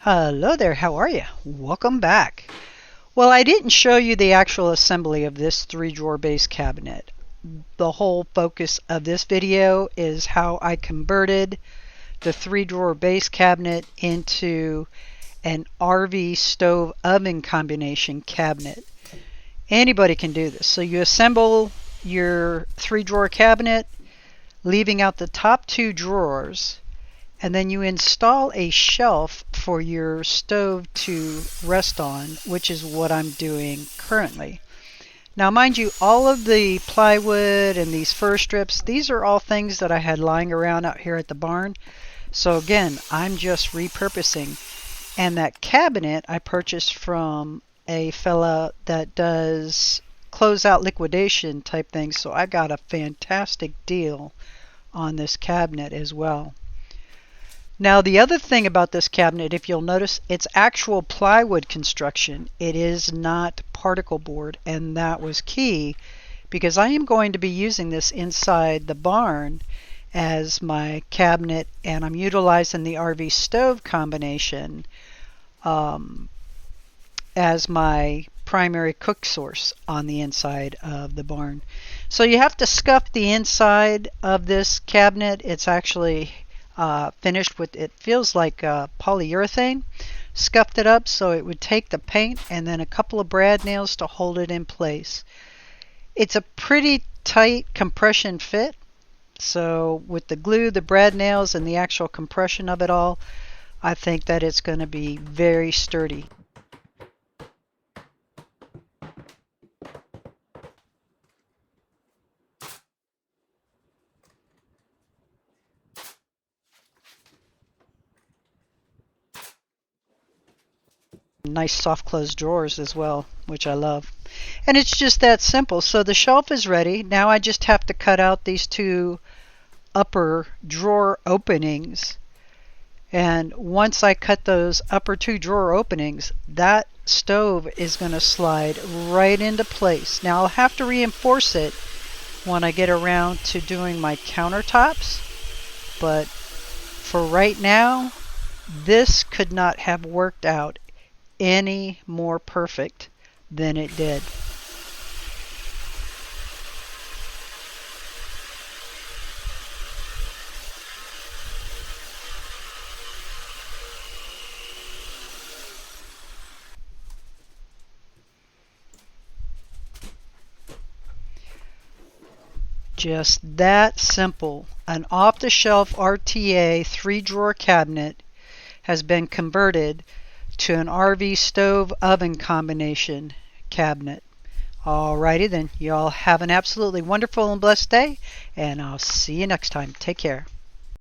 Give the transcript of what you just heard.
Hello there, how are you? Welcome back. Well, I didn't show you the actual assembly of this 3-drawer base cabinet. The whole focus of this video is how I converted the 3-drawer base cabinet into an RV stove oven combination cabinet. Anybody can do this. So you assemble your 3-drawer cabinet, leaving out the top 2 drawers, and then you install a shelf for your stove to rest on, which is what I'm doing currently. Now mind you, all of the plywood and these fir strips, these are all things that I had lying around out here at the barn. So again, I'm just repurposing. And that cabinet I purchased from a fella that does closeout liquidation type things, so I got a fantastic deal on this cabinet as well. Now the other thing about this cabinet, if you'll notice, it's actual plywood construction. It is not particle board, and that was key because I am going to be using this inside the barn as my cabinet, and I'm utilizing the RV stove combination as my primary cook source on the inside of the barn. So you have to scuff the inside of this cabinet. It's actually finished with, it feels like polyurethane. Scuffed it up so it would take the paint and then a couple of brad nails to hold it in place. It's a pretty tight compression fit, so with the glue, the brad nails, and the actual compression of it all, I think that it's going to be very sturdy. Nice soft closed drawers as well, which I love. And it's just that simple. So the shelf is ready. Now I just have to cut out these 2 upper drawer openings. And once I cut those upper 2 drawer openings, that stove is going to slide right into place. Now I'll have to reinforce it when I get around to doing my countertops. But for right now, this could not have worked out any more perfect than it did. Just that simple. An off-the-shelf RTA 3-drawer cabinet has been converted to an RV stove oven combination cabinet. Alrighty then, y'all have an absolutely wonderful and blessed day, and I'll see you next time. Take care.